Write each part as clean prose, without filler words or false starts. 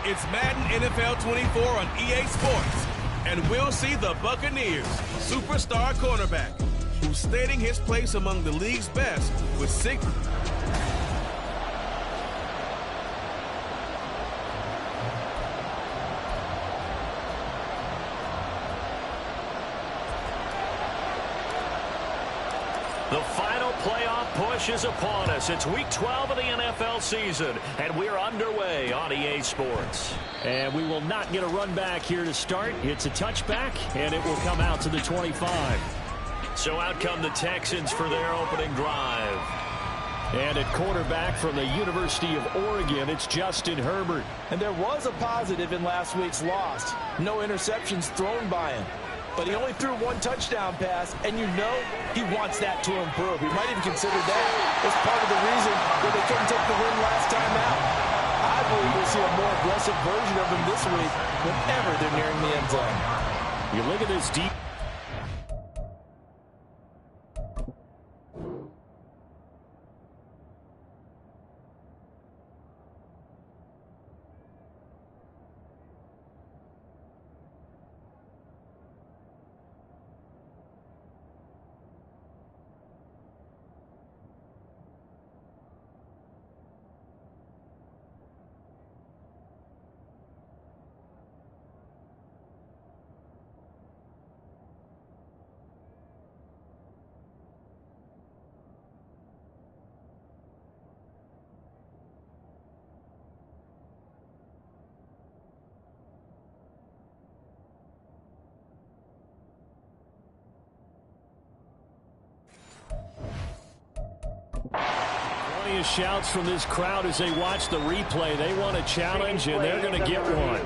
It's Madden NFL 24 on EA Sports, and we'll see the Buccaneers' superstar cornerback, who's stating his place among the league's best with 6. The final playoff push is upon us. It's Week 12 of the NFL season, and we're underway on EA Sports. And we will not get a run back here to start. It's a touchback, and it will come out to the 25. So out come the Texans for their opening drive. And at quarterback from the University of Oregon, it's Justin Herbert. And there was a positive in last week's loss. No interceptions thrown by him. But he only threw one touchdown pass, and you know he wants that to improve. He might even consider that as part of the reason that they couldn't take the win last time out. I believe we'll see a more aggressive version of him this week whenever they're nearing the end zone. You look at this deep. Shouts from this crowd as they watch the replay. They want a challenge, and they're going to get one.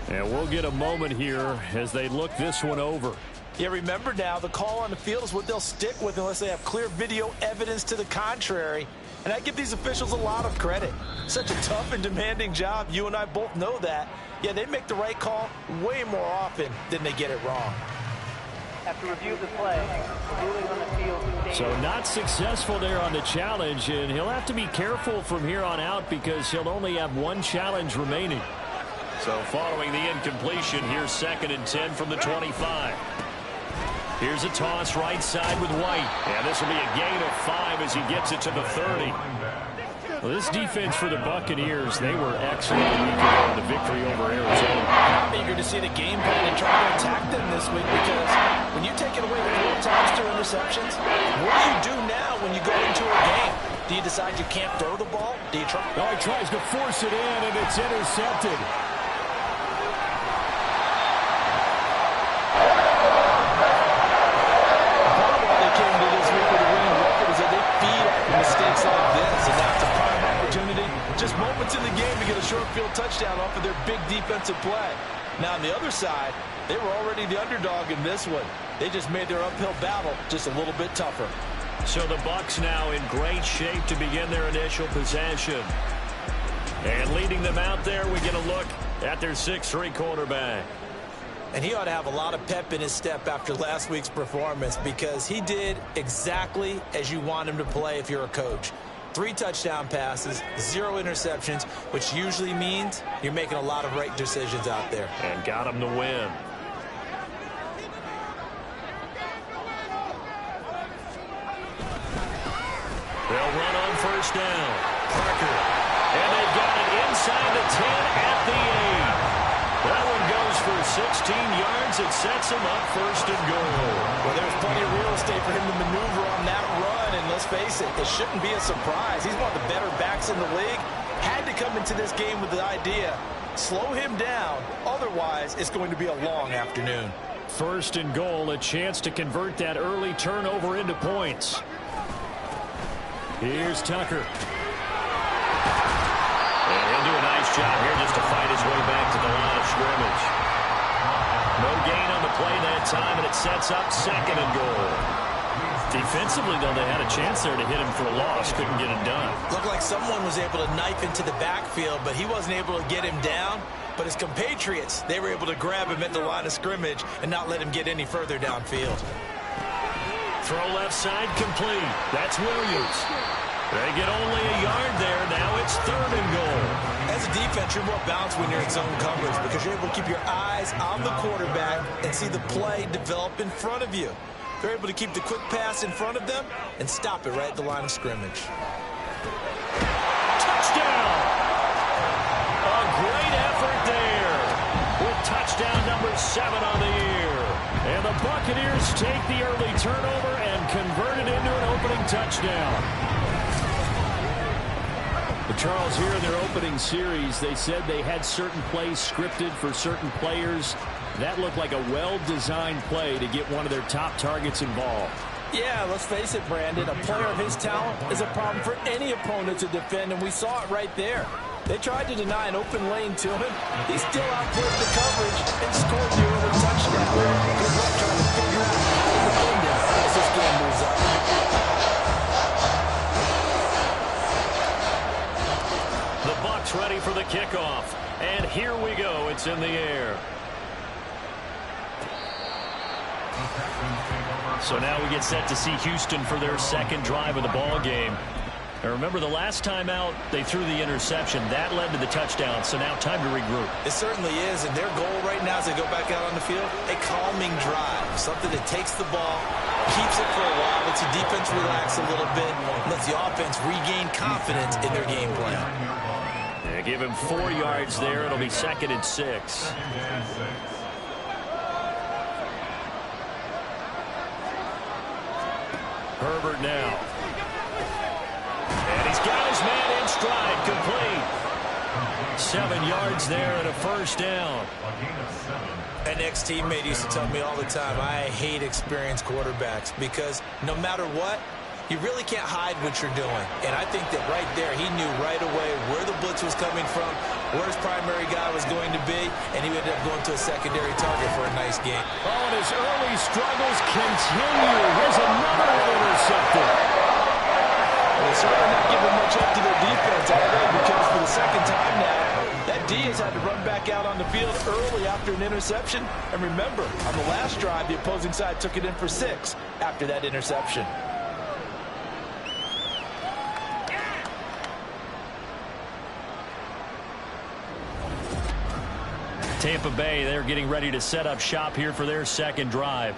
And we'll get a moment here as they look this one over. Yeah, remember now, the call on the field is what they'll stick with unless they have clear video evidence to the contrary. And I give these officials a lot of credit. Such a tough and demanding job. You and I both know that. Yeah, they make the right call way more often than they get it wrong. Have to review the play. Ruling on the field. So not successful there on the challenge, and he'll have to be careful from here on out because he'll only have one challenge remaining. So following the incompletion, here's 2nd and 10 from the 25. Here's a toss right side with White. And this will be a gain of 5 as he gets it to the 30. Well, this defense for the Buccaneers, they were excellent in the victory over Arizona. I'm eager to see the game plan and try to attack them this week because when you take it away 4 times to interceptions, what do you do now when you go into a game? Do you decide you can't throw the ball? Do you try? Oh, he tries to force it in, and it's intercepted. Just moments in the game to get a short field touchdown off of their big defensive play. Now, on the other side, they were already the underdog in this one. They just made their uphill battle just a little bit tougher. So the Bucs now in great shape to begin their initial possession. And leading them out there, we get a look at their 6'3" quarterback. And he ought to have a lot of pep in his step after last week's performance because he did exactly as you want him to play if you're a coach. 3 touchdown passes, 0 interceptions, which usually means you're making a lot of right decisions out there. And got him to win. They'll run on 1st down. Parker. And they've got it inside the 10 at the 8. That one goes for 16 yards. It sets him up 1st and goal. Well, there's plenty of real estate for him to maneuver on that run, and let's face it, it shouldn't be a surprise. He's one of the better backs in the league. Had to come into this game with the idea, slow him down, otherwise it's going to be a long afternoon. 1st and goal, a chance to convert that early turnover into points. Here's Tucker. And he'll do a nice job here just to fight his way back to the line of scrimmage. No gain on the play that time, and it sets up 2nd and goal. Defensively, though, they had a chance there to hit him for a loss. Couldn't get it done. Looked like someone was able to knife into the backfield, but he wasn't able to get him down. But his compatriots, they were able to grab him at the line of scrimmage and not let him get any further downfield. Throw left side complete. That's Williams. They get only a yard there. Now it's 3rd and goal. As a defense, you're more balanced when you're in zone coverage because you're able to keep your eyes on the quarterback and see the play develop in front of you. They're able to keep the quick pass in front of them and stop it right at the line of scrimmage. Touchdown! A great effort there with touchdown number 7 on the year. And the Buccaneers take the early turnover and convert it into an opening touchdown. But Charles, here in their opening series, they said they had certain plays scripted for certain players. That looked like a well-designed play to get one of their top targets involved. Yeah, let's face it, Brandon. A player of his talent is a problem for any opponent to defend, and we saw it right there. They tried to deny an open lane to him. He still outplayed the coverage and scored the early touchdown. Good luck trying to figure out how to defend him as this game moves on. The Bucs ready for the kickoff. And here we go. It's in the air. So now we get set to see Houston for their second drive of the ball game. And remember, the last time out, they threw the interception. That led to the touchdown, so now time to regroup. It certainly is, and their goal right now as they go back out on the field, a calming drive, something that takes the ball, keeps it for a while, lets the defense relax a little bit, lets the offense regain confidence in their game plan. Yeah, give him 4 yards there. It'll be 2nd and 6. Herbert now. And he's got his man in stride, complete. 7 yards there and a first down. An ex-teammate used to tell me all the time, I hate experienced quarterbacks because no matter what, you really can't hide what you're doing. And I think that right there, he knew right away where the blitz was coming from, where his primary guy was going to be, and he ended up going to a secondary target for a nice game. Oh, and his early struggles continue. Here's another intercepted. Well, they're certainly not giving much up to their defense, are they? Because for the second time now, that D has had to run back out on the field early after an interception. And remember, on the last drive, the opposing side took it in for 6 after that interception. Tampa Bay, they're getting ready to set up shop here for their second drive.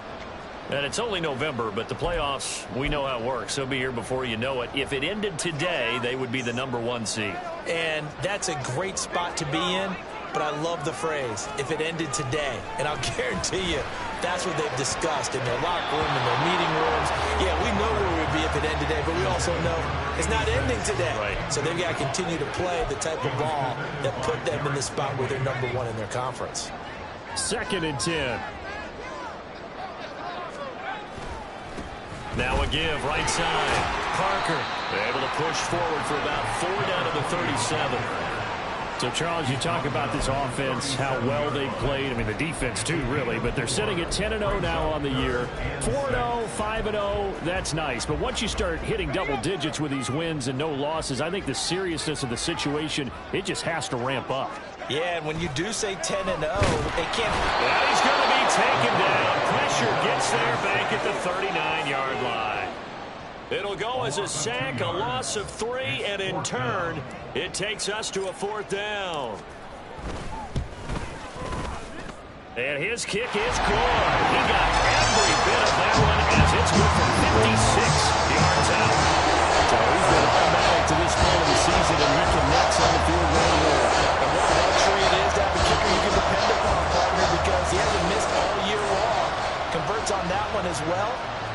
And it's only November, but the playoffs, we know how it works. They'll be here before you know it. If it ended today, they would be the #1 seed. And that's a great spot to be in, but I love the phrase, if it ended today. And I'll guarantee you, that's what they've discussed in their locker room, in their meeting rooms. Yeah, we know where we'd be if it ended today, but we also know it's not ending today. Right. So they've got to continue to play the type of ball that put them in the spot where they're #1 in their conference. 2nd and 10. Now a give, right side. Parker able to push forward for about 4 down to the 37. So, Charles, you talk about this offense, how well they've played. I mean, the defense, too, really. But they're sitting at 10-0 now on the year. 4-0, 5-0, that's nice. But once you start hitting double digits with these wins and no losses, I think the seriousness of the situation, it just has to ramp up. Yeah, and when you do say 10-0, it can't. And he's going to be taken down. Pressure gets there back at the 39-yard line. It'll go as a sack, a loss of 3, and in turn, it takes us to a 4th down. And his kick is good. He got every bit of that one as it's good for 56 yards out. So he's been automatic to this point of the season, and he connects on the field goal there. And what a luxury it is to have a kicker you can depend upon, partner, because he hasn't missed all year long. Converts on that one as well.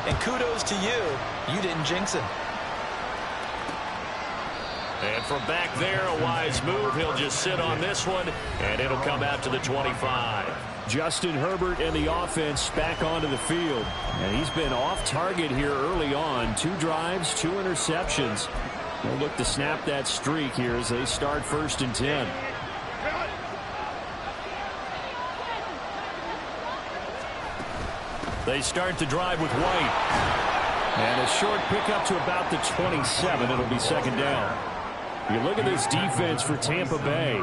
And kudos to you. You didn't jinx him. And from back there, a wise move. He'll just sit on this one, and it'll come out to the 25. Justin Herbert and the offense back onto the field. And he's been off target here early on. 2 drives, 2 interceptions. They'll look to snap that streak here as they start 1st and 10. They start the drive with White. And a short pickup to about the 27. It'll be 2nd down. You look at this defense for Tampa Bay.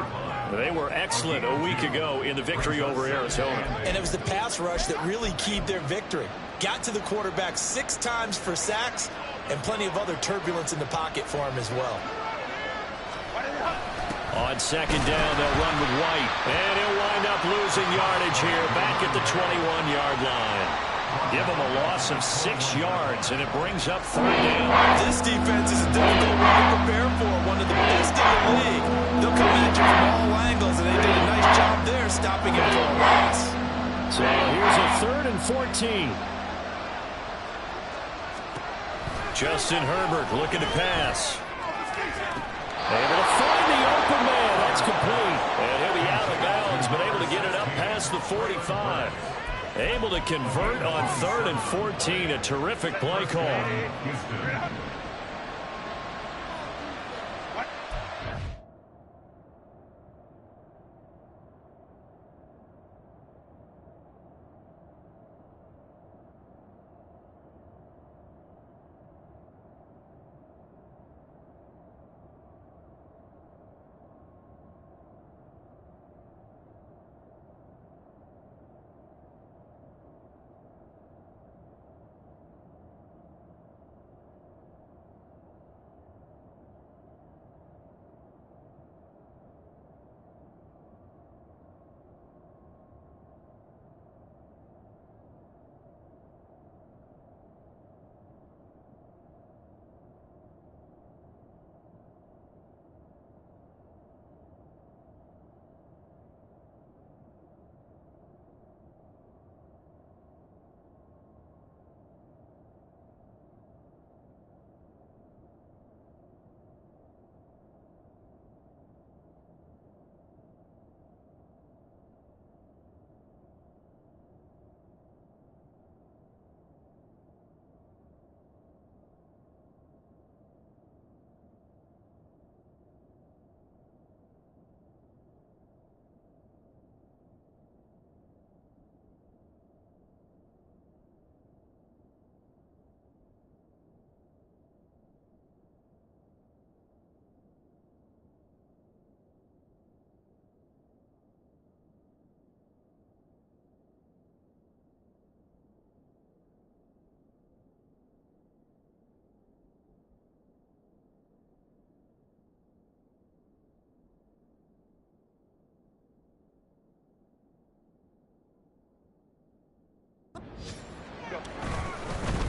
They were excellent a week ago in the victory over Arizona. And it was the pass rush that really keyed their victory. Got to the quarterback 6 times for sacks, and plenty of other turbulence in the pocket for him as well. On second down, they'll run with White. And he'll wind up losing yardage here back at the 21-yard line. Give him a loss of 6 yards, and it brings up third down. This defense is a difficult one to prepare for. One of the best in the league. They'll come at you from all angles, and they did a nice job there stopping him for a loss. So here's a 3rd and 14. Justin Herbert looking to pass. Able to find the open man. That's complete. And he'll be out of bounds, but able to get it up past the 45. Able to convert on 3rd and 14. A terrific play call.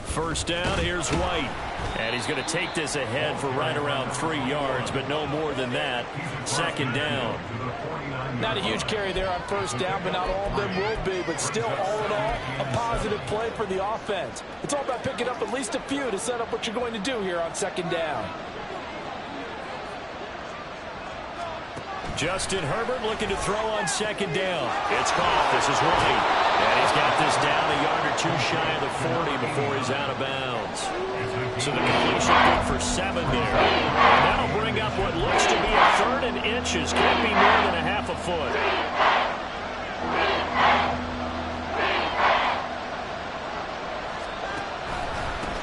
First down, here's White. And he's going to take this ahead for right around 3 yards, but no more than that. Second down. Not a huge carry there on first down, but not all of them will be. But still, all in all, a positive play for the offense. It's all about picking up at least a few to set up what you're going to do here on second down. Justin Herbert looking to throw on second down. It's caught. This is White. And he's got this down a yard or 2 shy of the 40 before he's out of bounds. So the completion good for 7 there. And that'll bring up what looks to be a 3rd and inches. Can't be more than a half a foot.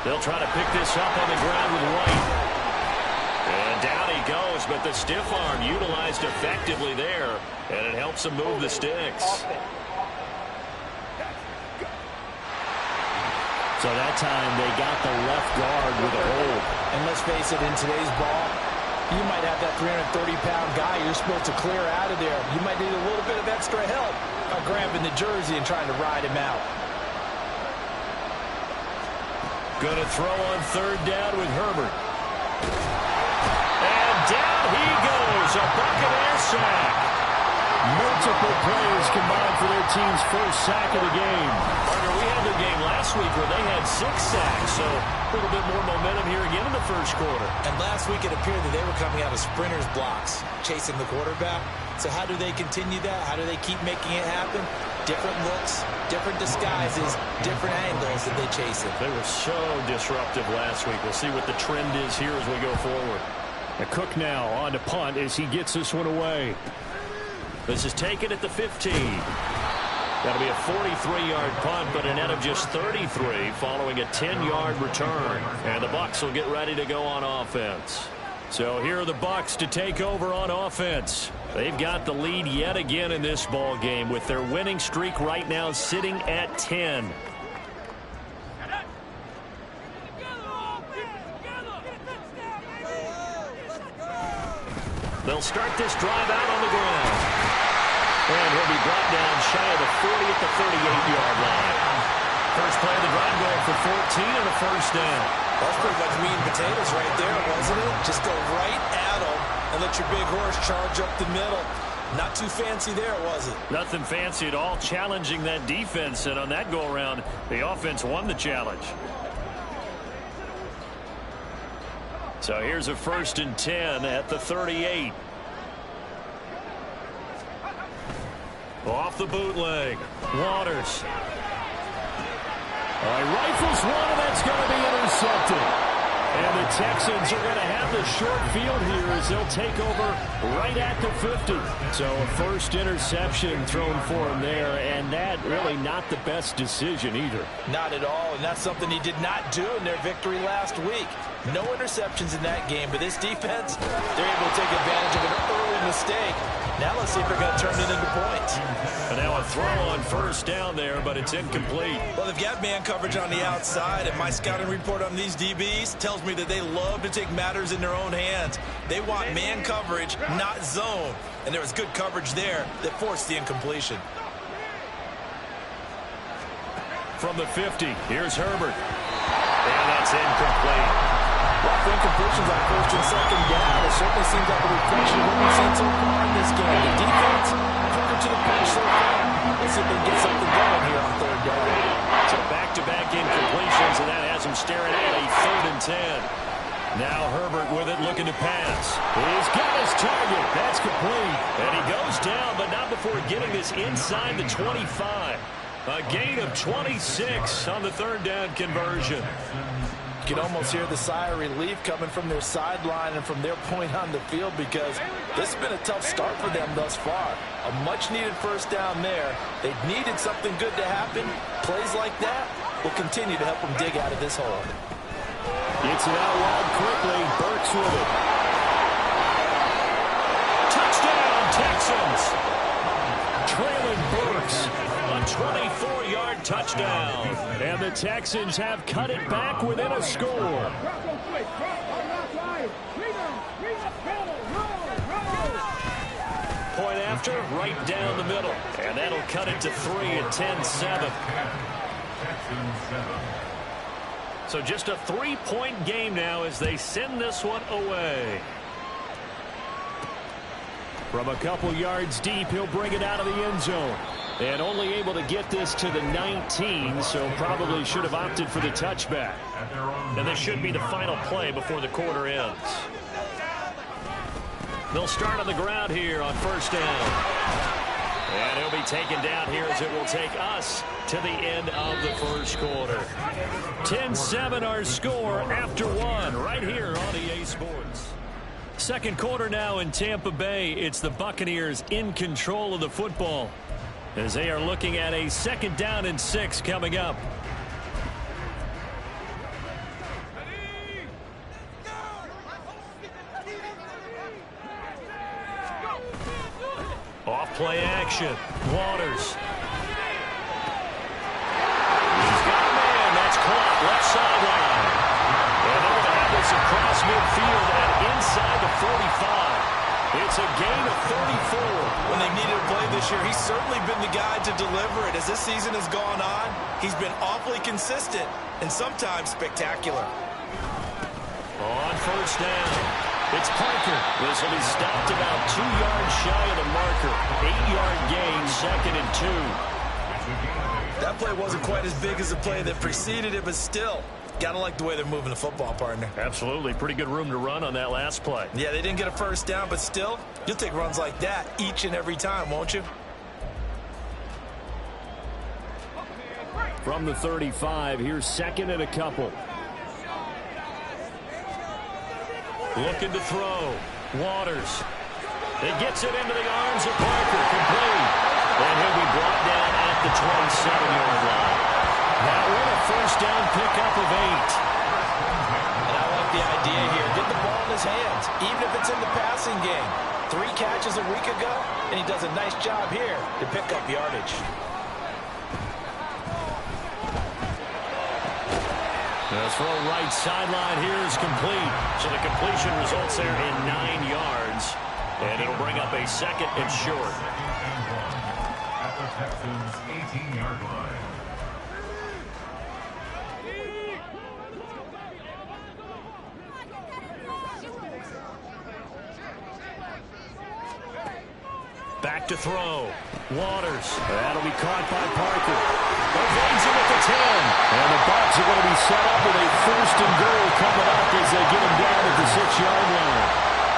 They'll try to pick this up on the ground with White. And down he goes, but the stiff arm utilized effectively there, and it helps him move the sticks. So that time they got the left guard with a hold. And let's face it, in today's ball, you might have that 330-pound guy you're supposed to clear out of there. You might need a little bit of extra help by grabbing the jersey and trying to ride him out. Going to throw on third down with Herbert. And down he goes, a Buccaneer sack. Multiple plays combined for their team's first sack of the game. Partner, we had their game last week where they had 6 sacks, so a little bit more momentum here again in the first quarter. And last week it appeared that they were coming out of sprinters blocks, chasing the quarterback. So how do they continue that? How do they keep making it happen? Different looks, different disguises, different angles that they chase it. They were so disruptive last week. We'll see what the trend is here as we go forward. And Cook now on to punt as he gets this one away. This is taken at the 15. That'll be a 43-yard punt, but a net of just 33 following a 10-yard return. And the Bucs will get ready to go on offense. So here are the Bucs to take over on offense. They've got the lead yet again in this ball game with their winning streak right now sitting at 10. They'll start this drive out on the ground. And he'll be brought down shy of the 40 at the 38-yard line. First play of the drive going for 14 and a first down. That's pretty much meat and potatoes right there, wasn't it? Just go right at them and let your big horse charge up the middle. Not too fancy there, was it? Nothing fancy at all, challenging that defense. And on that go-around, the offense won the challenge. So here's a 1st and 10 at the 38. Off the bootleg. Waters. Rifles one, and that's going to be intercepted. And the Texans are going to have the short field here as they'll take over right at the 50. So a first interception thrown for him there, and that really not the best decision either. Not at all, and that's something he did not do in their victory last week. No interceptions in that game, but this defense, they're able to take advantage of an early mistake. Now let's see if they're going to turn it into points. And now a throw on first down there, but it's incomplete. Well, they've got man coverage on the outside, and my scouting report on these DBs tells me that they love to take matters in their own hands. They want man coverage, not zone. And there was good coverage there that forced the incompletion. From the 50, here's Herbert. And that's incomplete. Well, for incompletions on first and second down, it certainly seems like a reflection of what we've seen so far in this game. The defense, quicker to the punch so far. Let's see if they can get something going here on 3rd down. So back-to-back incompletions, and that has him staring at a 3rd and 10. Now Herbert with it, looking to pass. He's got his target. That's complete. And he goes down, but not before getting this inside the 25. A gain of 26 on the 3rd down conversion. You can almost hear the sigh of relief coming from their sideline and from their point on the field, because this has been a tough start for them thus far. A much-needed first down there. They needed something good to happen. Plays like that will continue to help them dig out of this hole. Gets it out wide quickly. Burks with it. Touchdown, Texans. Trailing Burks. A 24-yard touchdown. And the Texans have cut it back within a score. Point after, right down the middle. And that'll cut it to 3 at 10-7. So just a 3-point game now as they send this one away. From a couple yards deep, he'll bring it out of the end zone. And only able to get this to the 19, so probably should have opted for the touchback. And this should be the final play before the quarter ends. They'll start on the ground here on first down. And he'll be taken down here as it will take us to the end of the first quarter. 10-7 our score after one right here on EA Sports. Second quarter now in Tampa Bay. It's the Buccaneers in control of the football as they are looking at a 2nd down and 6 coming up. Off play action. Waters. He's got a man. That's caught left sideline. And they're going to have this across midfield and inside the 45. It's a gain of 34. When they needed a play this year, he's certainly been the guy to deliver it. As this season has gone on, he's been awfully consistent and sometimes spectacular. On first down, it's Parker. This will be stopped about 2 yards shy of the marker. 8-yard gain, 2nd and 2. That play wasn't quite as big as the play that preceded it, but still, gotta like the way they're moving the football, partner. Absolutely. Pretty good room to run on that last play. Yeah, they didn't get a first down, but still, you'll take runs like that each and every time, won't you? From the 35, here's 2nd and a couple. Looking to throw. Waters. It gets it into the arms of Parker. Complete. And he'll be brought down at the 27-yard line. Now with a first down pickup of 8. And I like the idea here. Get the ball in his hands, even if it's in the passing game. 3 catches a week ago, and he does a nice job here to pick up yardage. The throw right sideline here is complete. So the completion results there in 9 yards. And it'll bring up a second and short. At the Texans' 18-yard line. Back to throw. Waters. That'll be caught by Parker. Evades him at the 10. And the Bucs are going to be set up with a first and goal coming up as they get him down at the 6-yard line.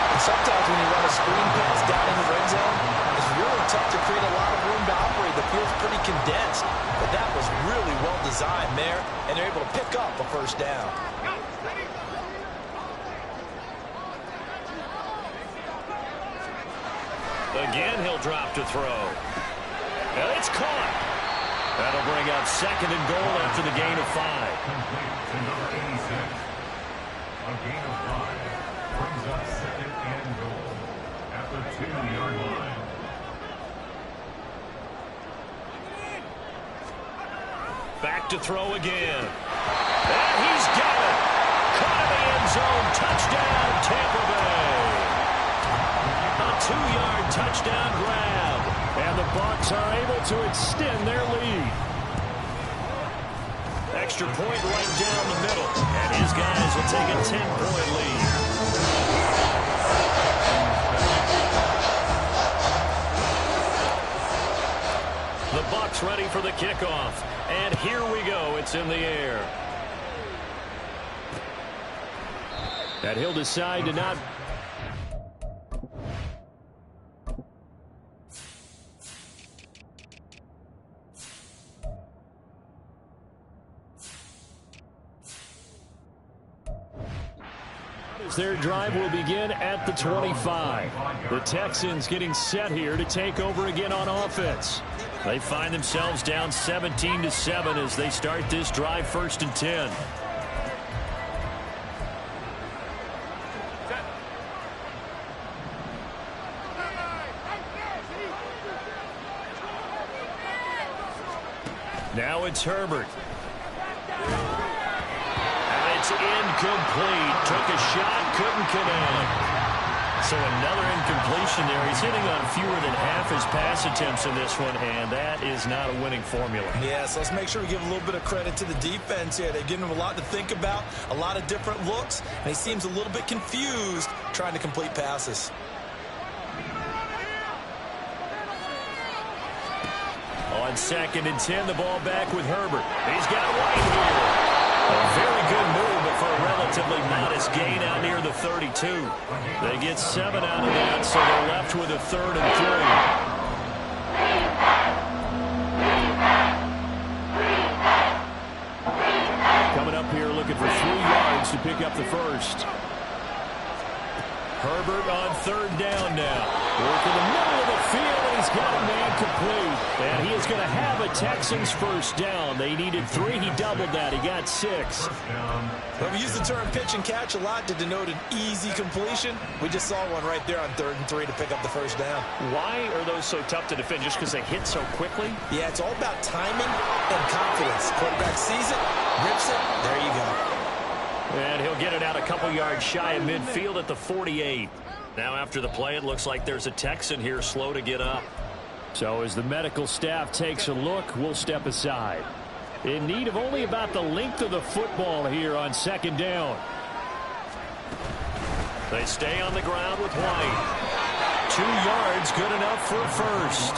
And sometimes when you run a screen pass down in the red zone, it's really tough to create a lot of room to operate. The field's pretty condensed. But that was really well designed there, and they're able to pick up a first down. Again, he'll drop to throw. And it's caught. That'll bring up second and goal after the gain of 5. Complete to number 86. A gain of 5 brings up second and goal at the 2-yard line. Back to throw again. And he's got it. Caught in the end zone. Touchdown, Tampa Bay. A 2-yard touchdown grab. And the Bucs are able to extend their lead. Extra point right down the middle. And his guys will take a 10-point lead. The Bucs ready for the kickoff. And here we go. It's in the air. And he'll decide to not... Their drive will begin at the 25. The Texans getting set here to take over again on offense. They find themselves down 17-7 as they start this drive, 1st and 10. Now it's Herbert. It's incomplete. Took a shot, couldn't connect. So another incompletion there. He's hitting on fewer than half his pass attempts in this one, and that is not a winning formula. Yeah, so let's make sure we give a little bit of credit to the defense here. They're giving him a lot to think about, a lot of different looks, and he seems a little bit confused trying to complete passes. On 2nd and 10, the ball back with Herbert. He's got White here. A very good move, but for a relatively modest gain out near the 32. They get 7 out of that, so they're left with a 3rd and 3. Coming up here looking for 3 yards to pick up the first. Herbert on 3rd down now. Working the middle of the field, and he's got a man complete. And he is going to have a Texans first down. They needed 3. He doubled that. He got 6. Well, we use the term pitch and catch a lot to denote an easy completion. We just saw one right there on 3rd and 3 to pick up the first down. Why are those so tough to defend? Just because they hit so quickly? Yeah, it's all about timing and confidence. Quarterback sees it, rips it, there you go. And he'll get it out a couple yards shy of midfield at the 48. Now after the play, it looks like there's a Texan here slow to get up. So as the medical staff takes a look, we'll step aside. In need of only about the length of the football here on 2nd down. They stay on the ground with White. 2 yards, good enough for a first.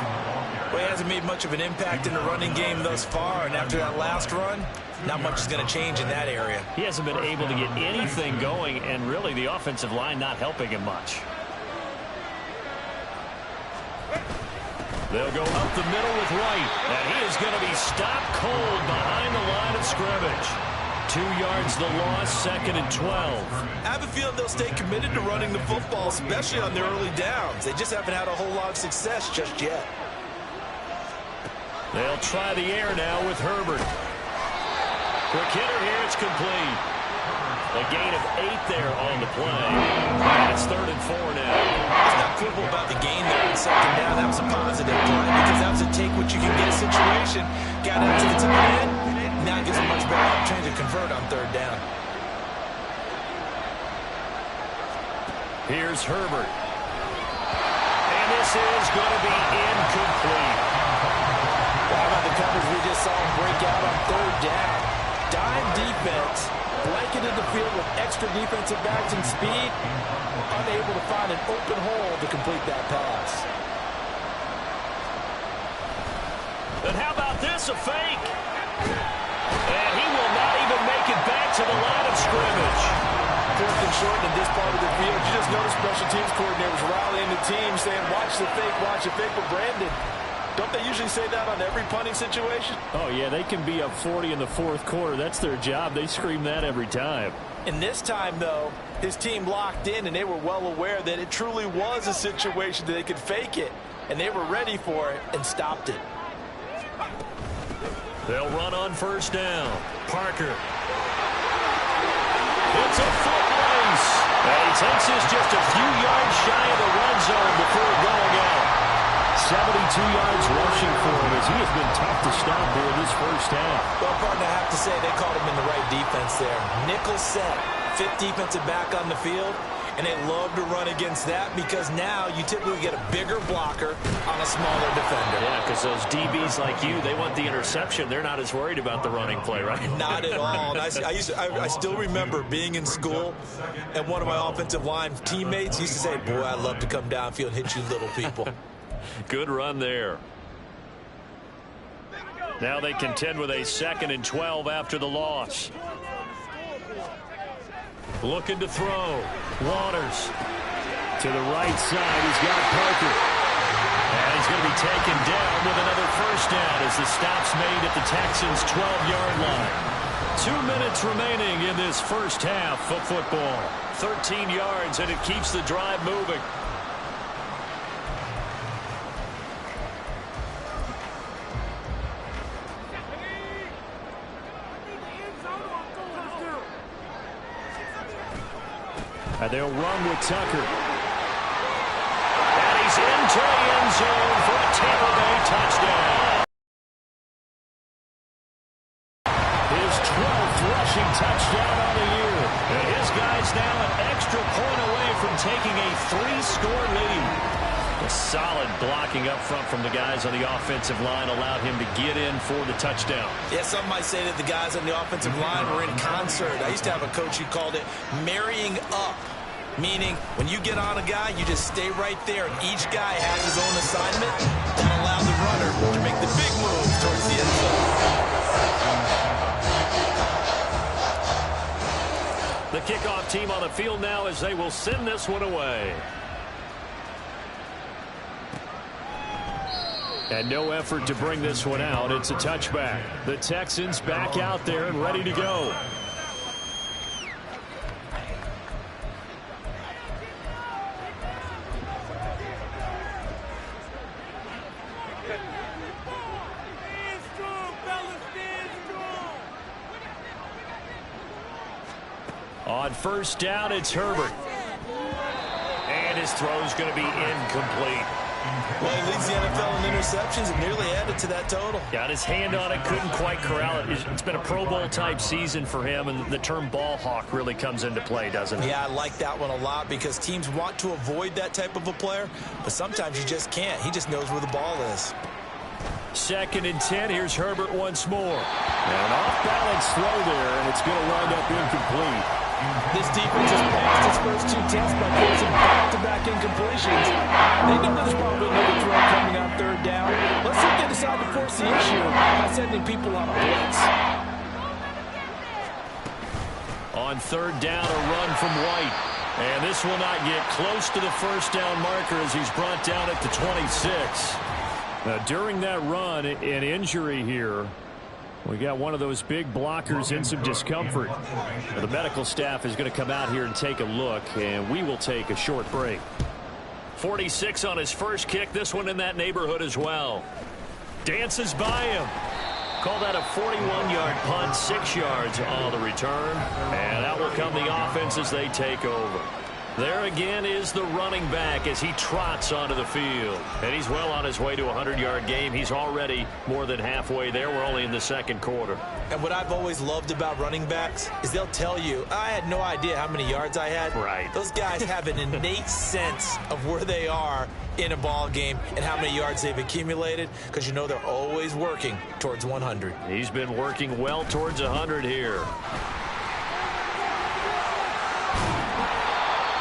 Well, he hasn't made much of an impact in the running game thus far, and after that last run, not much is going to change in that area. He hasn't been able to get anything going, and really the offensive line not helping him much. They'll go up the middle with White, and he is going to be stopped cold behind the line of scrimmage. 2 yards the loss, 2nd and 12. I have a feeling they'll stay committed to running the football, especially on their early downs. They just haven't had a whole lot of success just yet. They'll try the air now with Herbert. Quick hitter here, it's complete. A gain of 8 there on the play. And it's 3rd and 4 now. It's not quibble about the gain there on 2nd down. That was a positive play because that was a take what you can get situation. Got out to the tight end. Now gives a much better opportunity to convert on 3rd down. Here's Herbert. this is going to be incomplete. How about the coverage we just saw break out on third down? Dime defense, blanketed the field with extra defensive backs and speed, unable to find an open hole to complete that pass. And how about this, a fake? And he will not even make it back to the line of scrimmage. Fourth and short in this part of the field. You just notice special teams coordinators rallying the team saying, watch the fake, but Brandon, don't they usually say that on every punting situation? Oh, yeah, they can be up 40 in the fourth quarter. That's their job. They scream that every time. And this time, though, his team locked in, and they were well aware that it truly was a situation that they could fake it, and they were ready for it and stopped it. They'll run on first down. Parker. It's a foot race. And he takes this just a few yards shy of the red zone before going out. 72 yards rushing for him as he has been tough to stop here this first half. Well, partner, I have to say they caught him in the right defense there. Nickel set, fifth defensive back on the field, and they love to run against that because now you typically get a bigger blocker on a smaller defender. Yeah, because those DBs like you, they want the interception. They're not as worried about the running play, right? Not at all. And I still remember being in school, and one of my offensive line teammates used to say, boy, I love to come downfield and hit you little people. Good run there. Now they contend with a 2nd and 12 after the loss. Looking to throw. Waters. To the right side, he's got Parker. And he's going to be taken down with another first down as the stop's made at the Texans' 12-yard line. 2 minutes remaining in this first half of football. 13 yards, and it keeps the drive moving. And they'll run with Tucker. And he's into the end zone for a Tampa Bay touchdown. His 12th rushing touchdown on the year. And his guy's now an extra point away from taking a 3-score lead. A solid blocking up front from the guys on the offensive line allowed him to get in for the touchdown. Yeah, some might say that the guys on the offensive line were in concert. I used to have a coach who called it marrying up, meaning when you get on a guy, you just stay right there, and each guy has his own assignment that allowed the runner to make the big move towards the end zone. The kickoff team on the field now as they will send this one away. And no effort to bring this one out. It's a touchback. The Texans back out there and ready to go. On first down, it's Herbert. And his throw's going to be incomplete. Well, he leads the NFL in interceptions and nearly added to that total. Got his hand on it, couldn't quite corral it. It's been a Pro Bowl-type season for him, and the term ball hawk really comes into play, doesn't it? Yeah, I like that one a lot because teams want to avoid that type of a player, but sometimes you just can't. He just knows where the ball is. 2nd and 10. Here's Herbert once more. An off-balance throw there, and it's going to wind up incomplete. This defense has passed its first 2 tests by forcing back-to-back incompletions. They know there's probably another throw coming on third down. Let's see if they decide to force the issue by sending people on a blitz. On third down, a run from White. And this will not get close to the first down marker as he's brought down at the 26. Now, during that run, an injury here. We got one of those big blockers in some discomfort. Well, the medical staff is going to come out here and take a look, and we will take a short break. 46 on his first kick. This one in that neighborhood as well. Dances by him. Call that a 41-yard punt, 6 yards on the return. And out will come the offense as they take over. There again is the running back as he trots onto the field. And he's well on his way to a 100-yard game. He's already more than halfway there. We're only in the second quarter. And what I've always loved about running backs is they'll tell you, I had no idea how many yards I had. Right. Those guys have an innate sense of where they are in a ball game and how many yards they've accumulated, because you know they're always working towards 100. He's been working well towards 100 here.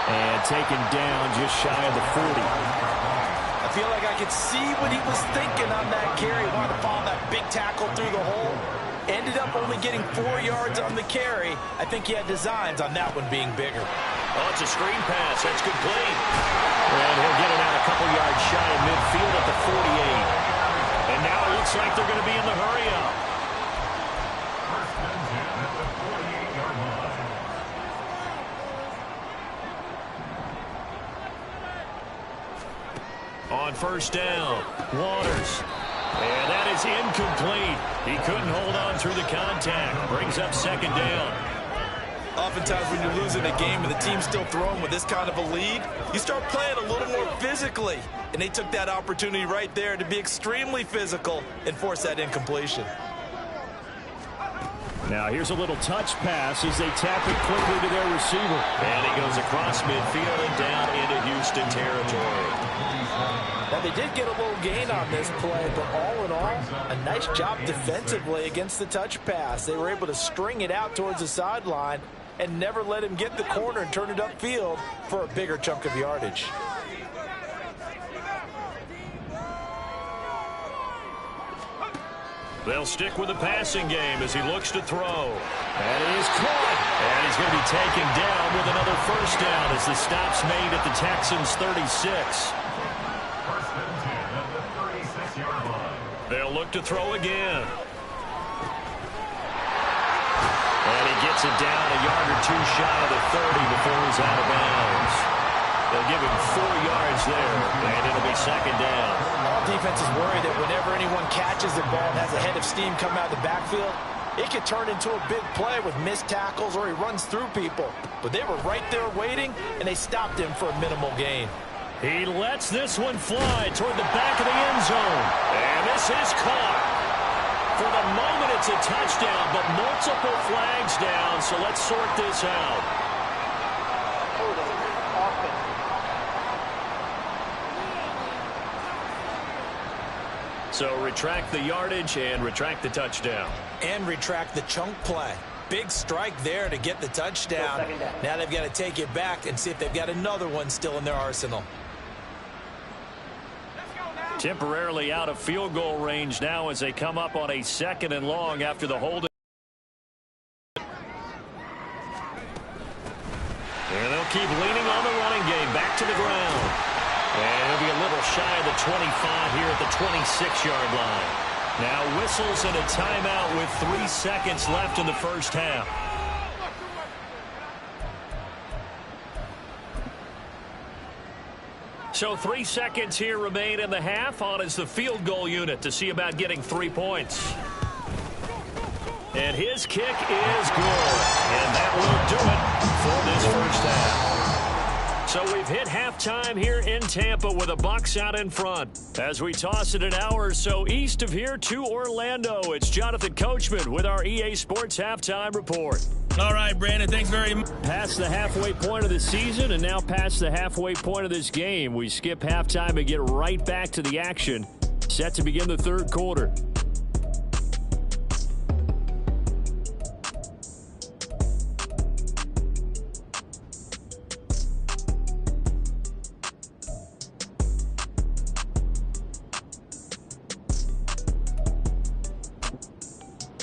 And taken down just shy of the 40. I feel like I could see what he was thinking on that carry. He wanted to follow that big tackle through the hole. Ended up only getting 4 yards on the carry. I think he had designs on that one being bigger. Oh, it's a screen pass. That's complete. And he'll get it out a couple yards shy of midfield at the 48. And now it looks like they're going to be in the hurry-up. First and 10 at the 48-yard line. On first down, Waters. And that is incomplete. He couldn't hold on through the contact. Brings up second down. Oftentimes when you're losing a game and the team's still throwing with this kind of a lead, you start playing a little more physically. And they took that opportunity right there to be extremely physical and force that incompletion. Now here's a little touch pass as they tap it quickly to their receiver. And he goes across midfield and down into Houston territory. Now, they did get a little gain on this play, but all in all, a nice job defensively against the touch pass. They were able to string it out towards the sideline and never let him get the corner and turn it upfield for a bigger chunk of yardage. They'll stick with the passing game as he looks to throw. And he is caught. And he's going to be taken down with another first down as the stop's made at the Texans' 36. They'll look to throw again. And he gets it down a yard or two shy of the 30 before he's out of bounds. They'll give him 4 yards there, and it'll be second down. All defenses worry that whenever anyone catches the ball and has a head of steam come out of the backfield, it could turn into a big play with missed tackles or he runs through people. But they were right there waiting, and they stopped him for a minimal gain. He lets this one fly toward the back of the end zone. And this is caught. For the moment, it's a touchdown, but multiple flags down, so let's sort this out. So retract the yardage and retract the touchdown. And retract the chunk play. Big strike there to get the touchdown. Now they've got to take it back and see if they've got another one still in their arsenal. Temporarily out of field goal range now as they come up on a 2nd and long after the holding. And they'll keep leaning on the running game back to the ground. And it'll be a little shy of the 25 here at the 26-yard line. Now whistles and a timeout with 3 seconds left in the first half. So 3 seconds here remain in the half. On is the field goal unit to see about getting 3 points. And his kick is good. And that will do it for this first half. So we've hit halftime here in Tampa with the Bucs out in front. As we toss it an hour or so east of here to Orlando, it's Jonathan Coachman with our EA Sports Halftime Report. All right, Brandon, thanks very much. Past the halfway point of the season and now past the halfway point of this game. We skip halftime and get right back to the action. Set to begin the third quarter.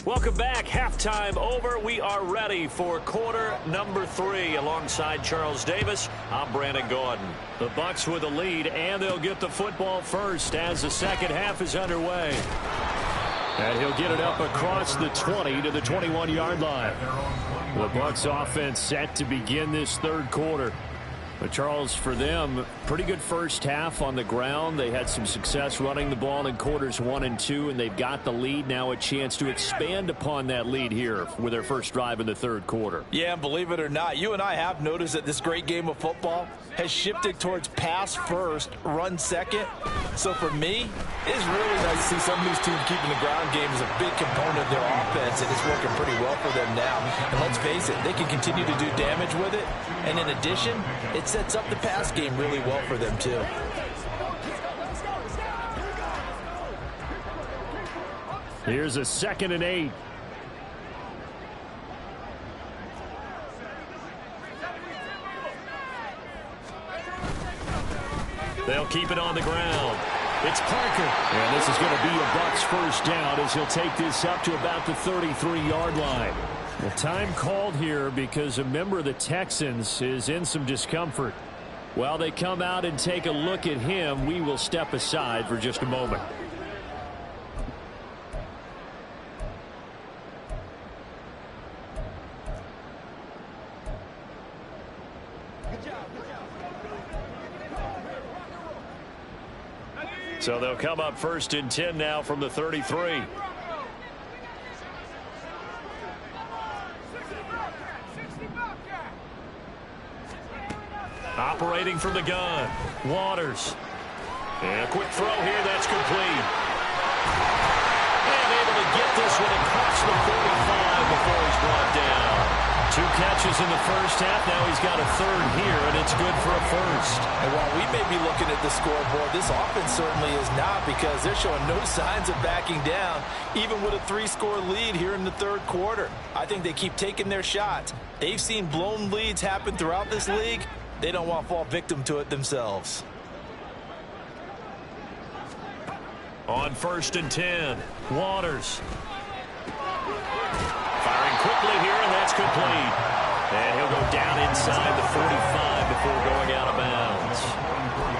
Welcome back. Halftime over. We are ready for quarter number 3. Alongside Charles Davis, I'm Brandon Gordon. The Bucs with the lead, and they'll get the football first as the second half is underway. And he'll get it up across the 20 to the 21-yard line. The Bucs offense set to begin this third quarter. But Charles, for them, pretty good first half on the ground. They had some success running the ball in quarters 1 and 2, and they've got the lead. Now a chance to expand upon that lead here with their first drive in the third quarter. Yeah, and believe it or not, you and I have noticed that this great game of football has shifted towards pass first, run second. So for me, it's really nice to see some of these teams keeping the ground game as a big component of their offense, and it's working pretty well for them now. And let's face it, they can continue to do damage with it. And in addition, it sets up the pass game really well for them too. Here's a 2nd and 8. They'll keep it on the ground. It's Parker. And this is going to be a Bucs first down as he'll take this up to about the 33-yard line. Well, time called here because a member of the Texans is in some discomfort. While they come out and take a look at him, we will step aside for just a moment. So they'll come up 1st and 10 now from the 33. Operating from the gun, Waters. And a quick throw here, that's complete. And able to get this one across the 45 before he's brought down. 2 catches in the first half. Now he's got a 3rd here, and it's good for a 1st. And while we may be looking at the scoreboard, this offense certainly is not, because they're showing no signs of backing down, even with a 3-score lead here in the third quarter. I think they keep taking their shots. They've seen blown leads happen throughout this league. They don't want to fall victim to it themselves. On 1st and 10, Waters. Firing quickly here, and that's complete. And he'll go down inside the 45 before going out of bounds.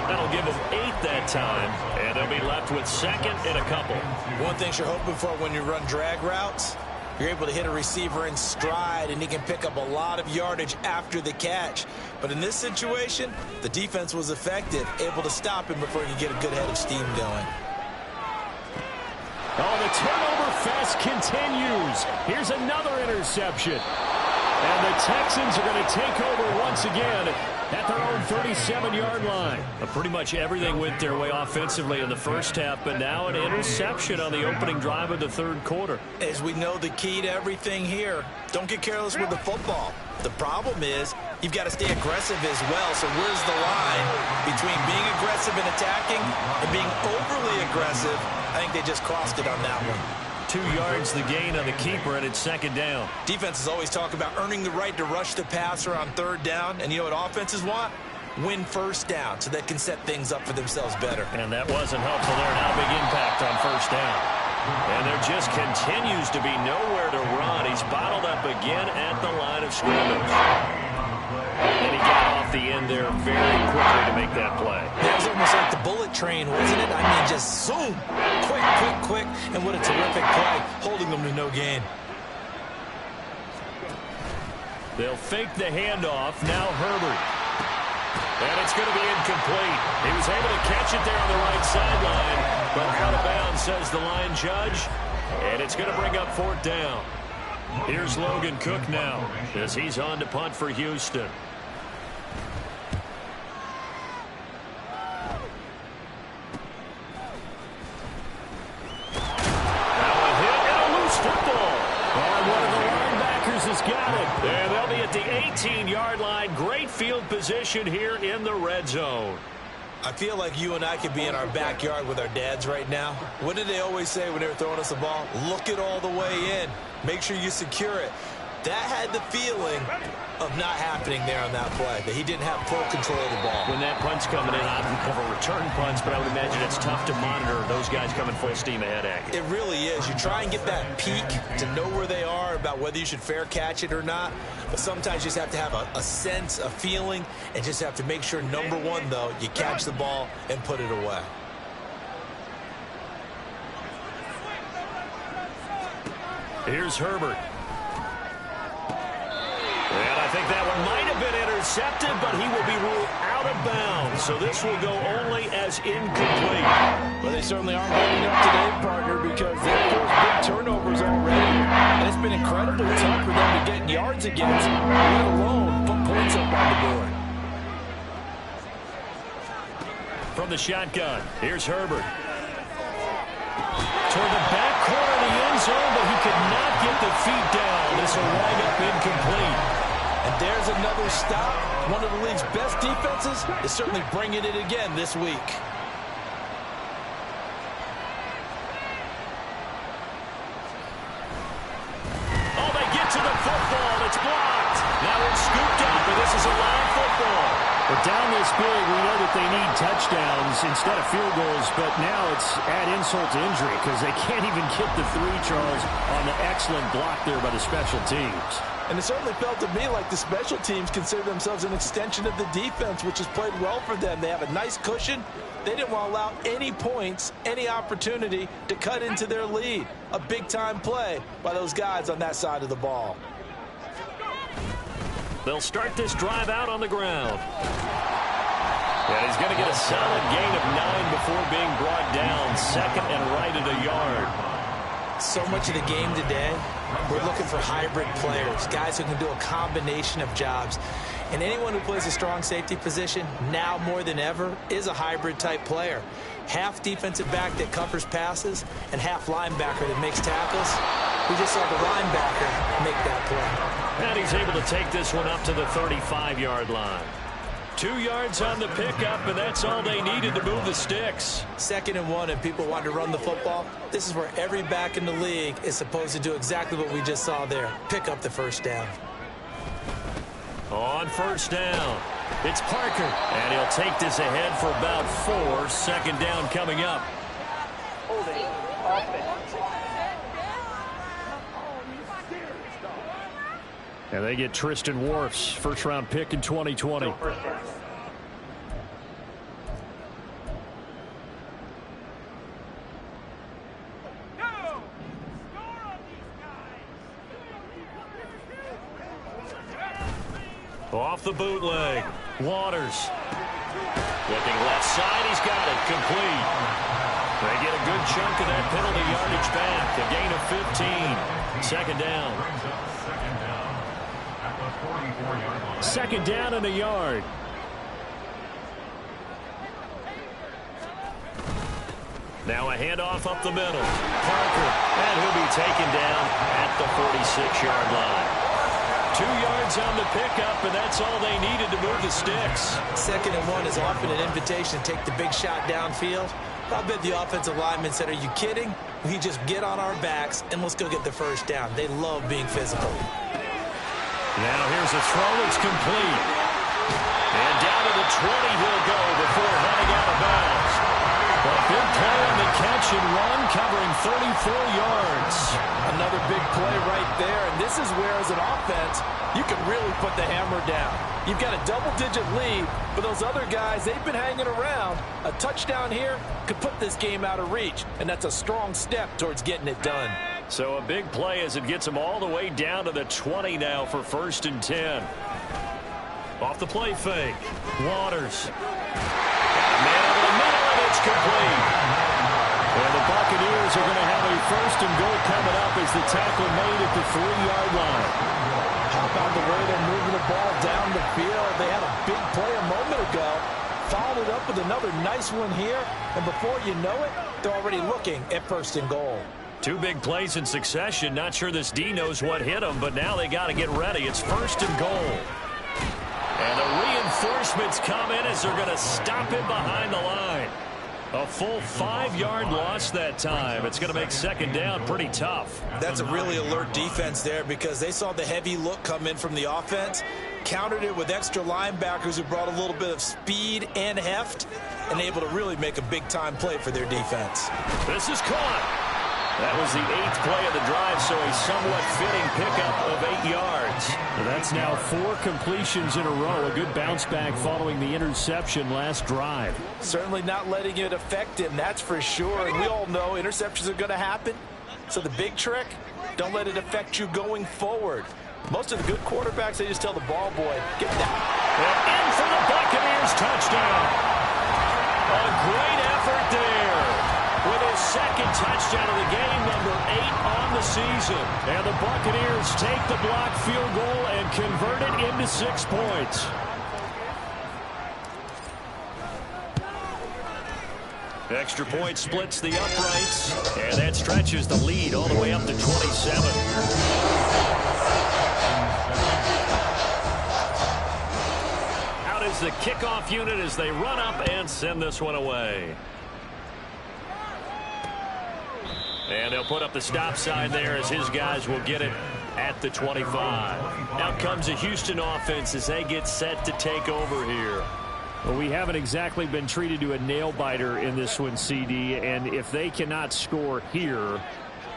That'll give him 8 that time, and they'll be left with 2nd and a couple. One thing you're hoping for when you run drag routes, you're able to hit a receiver in stride, and he can pick up a lot of yardage after the catch. But in this situation, the defense was effective, able to stop him before he could get a good head of steam going. Oh, the turnover fest continues. Here's another interception. And the Texans are going to take over once again at their own 37-yard line. Pretty much everything went their way offensively in the first half, but now an interception on the opening drive of the third quarter. As we know, the key to everything here, don't get careless with the football. The problem is you've got to stay aggressive as well. So where's the line between being aggressive and attacking and being overly aggressive? I think they just crossed it on that one. 2 yards the gain on the keeper, and it's 2nd down. Defenses always talk about earning the right to rush the passer on 3rd down. And you know what offenses want? Win 1st down so they can set things up for themselves better. And that wasn't helpful there. Now a big impact on 1st down. And there just continues to be nowhere to run. He's bottled up again at the line of scrimmage. And he got off the end there very quickly to make that play. That was almost like the bullet train, wasn't it? I mean, just zoom. Quick. And what a terrific play, holding them to no gain. They'll fake the handoff. Now Herbert. And it's going to be incomplete. He was able to catch it there on the right sideline, but out of bounds, says the line judge. And it's going to bring up 4th down. Here's Logan Cook now as he's on to punt for Houston. Now a hit and a loose football. And one of the linebackers has got it. And they'll be at the 18-yard line. Great field position here in the red zone. I feel like you and I could be in our backyard with our dads right now. What did they always say when they were throwing us a ball? Look it all the way in. Make sure you secure it. That had the feeling of not happening there on that play, that he didn't have full control of the ball. When that punt's coming in, I've never returned punts, but I would imagine it's tough to monitor those guys coming full steam ahead at you. It really is. You try and get that peek to know where they are, about whether you should fair catch it or not. But sometimes you just have to have a sense, a feeling, and just have to make sure, number one, though, you catch the ball and put it away. Here's Herbert. And I think that one might have been receptive, but he will be ruled out of bounds. So this will go only as incomplete. Well, they certainly aren't holding up today, partner, because they've forced big turnovers already. And it's been incredibly tough for them to get yards against, let alone put points up on the board. From the shotgun, here's Herbert. Toward the back corner of the end zone, but he could not get the feet down. This will wind up incomplete. And there's another stop. One of the league's best defenses is certainly bringing it again this week. Oh, they get to the football. It's blocked. Now it's scooped up, and this is a live football. But down this big, we know that they need touchdowns instead of field goals, but now it's add insult to injury because they can't even get the three, Charles, on the excellent block there by the special teams. And it certainly felt to me like the special teams consider themselves an extension of the defense, which has played well for them. They have a nice cushion. They didn't want to allow any points, any opportunity to cut into their lead. A big-time play by those guys on that side of the ball. They'll start this drive out on the ground. And he's going to get a solid gain of 9 before being brought down. Second and right at a yard. So much of the game today, we're looking for hybrid players, guys who can do a combination of jobs. And anyone who plays a strong safety position, now more than ever, is a hybrid-type player. Half defensive back that covers passes and half linebacker that makes tackles. We just saw the linebacker make that play. And he's able to take this one up to the 35-yard line. 2 yards on the pickup, and that's all they needed to move the sticks. 2nd and 1, and people want to run the football. This is where every back in the league is supposed to do exactly what we just saw there. Pick up the first down. On first down, it's Parker. And he'll take this ahead for about 4. Second down coming up. Holding offense. And they get Tristan Wirfs, first-round pick in 2020. Off the bootleg, Waters. Looking left side, he's got it, complete. They get a good chunk of that penalty yardage back, a gain of 15. Second down. Second down and a yard. Now a handoff up the middle. Parker, and he'll be taken down at the 46-yard line. 2 yards on the pickup, and that's all they needed to move the sticks. 2nd and 1 is often an invitation to take the big shot downfield. I bet the offensive linemen said, are you kidding? We just get on our backs, and let's go get the first down. They love being physical. Now here's a throw. It's complete. And down to the 20 he'll go before heading out of bounds. A big play on the catch and run, covering 34 yards. Another big play right there, and this is where, as an offense, you can really put the hammer down. You've got a double-digit lead, but those other guys, they've been hanging around. A touchdown here could put this game out of reach, and that's a strong step towards getting it done. So a big play as it gets them all the way down to the 20 now for 1st and 10. Off the play fake, Waters. Man over the middle, and it's complete. And the Buccaneers are going to have a 1st and goal coming up as the tackle made at the 3-yard line. How about the way they're moving the ball down the field? They had a big play a moment ago. Followed it up with another nice one here. And before you know it, they're already looking at 1st and goal. 2 big plays in succession. Not sure this D knows what hit them, but now they got to get ready. It's 1st and goal. And the reinforcements come in as they're going to stop him behind the line. A full 5-yard loss that time. It's going to make 2nd down pretty tough. That's a really alert defense there because they saw the heavy look come in from the offense, countered it with extra linebackers who brought a little bit of speed and heft, and able to really make a big-time play for their defense. This is caught. That was the 8th play of the drive, so a somewhat fitting pickup of 8 yards. Well, that's now 4 completions in a row. A good bounce back following the interception last drive. Certainly not letting it affect him, that's for sure. And we all know interceptions are going to happen. So the big trick, don't let it affect you going forward. Most of the good quarterbacks, they just tell the ball boy, get that. And in for the Buccaneers touchdown. A great effort there. With his second touchdown of the game, number 8 on the season. And the Buccaneers take the blocked field goal and convert it into 6 points. Extra point splits the uprights, and that stretches the lead all the way up to 27. Out is the kickoff unit as they run up and send this one away. And they'll put up the stop sign there as his guys will get it at the 25. Out comes the Houston offense as they get set to take over here. Well, we haven't exactly been treated to a nail-biter in this one, CD, and if they cannot score here,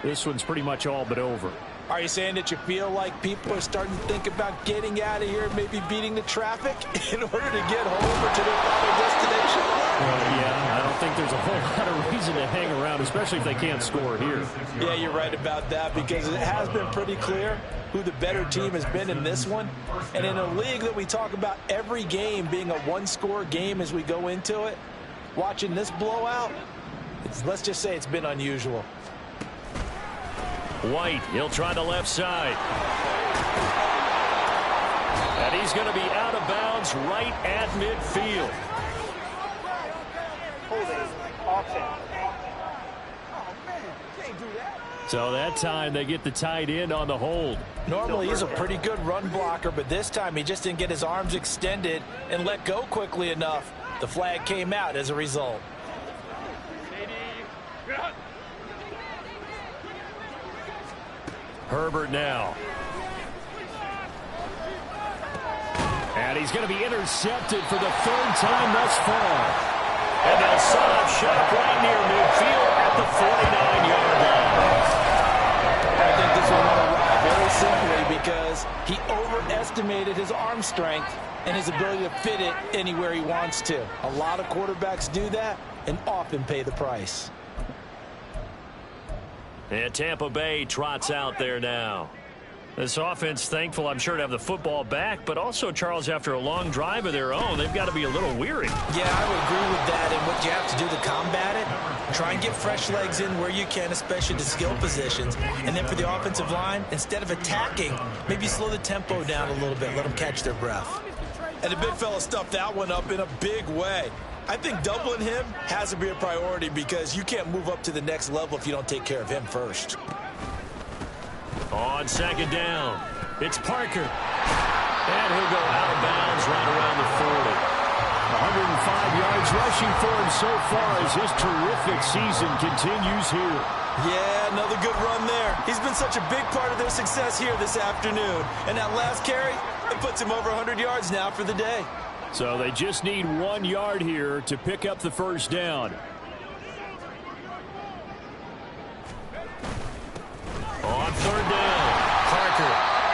this one's pretty much all but over. Are you saying that you feel like people are starting to think about getting out of here, maybe beating the traffic in order to get home or to their final destination? Well, yeah, I don't think there's a whole lot of reason to hang around, especially if they can't score here. Yeah, you're right about that, because it has been pretty clear who the better team has been in this one. And in a league that we talk about every game being a one-score game as we go into it, watching this blowout, let's just say it's been unusual. White, he'll try the left side. And he's going to be out of bounds right at midfield. Holding, offense. So that time they get the tight end on the hold. Normally he's a pretty good run blocker, but this time he just didn't get his arms extended and let go quickly enough. The flag came out as a result. Herbert now. And he's going to be intercepted for the 3rd time thus far. And they'll set up shop right near midfield at the 49-yard line. I think this will win a ride very simply because he overestimated his arm strength and his ability to fit it anywhere he wants to. A lot of quarterbacks do that and often pay the price. And Tampa Bay trots out there now. This offense, thankful, I'm sure, to have the football back, but also, Charles, after a long drive of their own, they've got to be a little weary. Yeah, I would agree with that, and what you have to do to combat it, try and get fresh legs in where you can, especially to skill positions. And then for the offensive line, instead of attacking, maybe slow the tempo down a little bit, let them catch their breath. And the big fella stuffed that one up in a big way. I think doubling him has to be a priority because you can't move up to the next level if you don't take care of him first. On 2nd down, it's Parker. And he'll go out of bounds right around the 40. 105 yards rushing for him so far as his terrific season continues here. Yeah, another good run there. He's been such a big part of their success here this afternoon. And that last carry, it puts him over 100 yards now for the day. So they just need 1 yard here to pick up the 1st down. On 3rd down, Parker.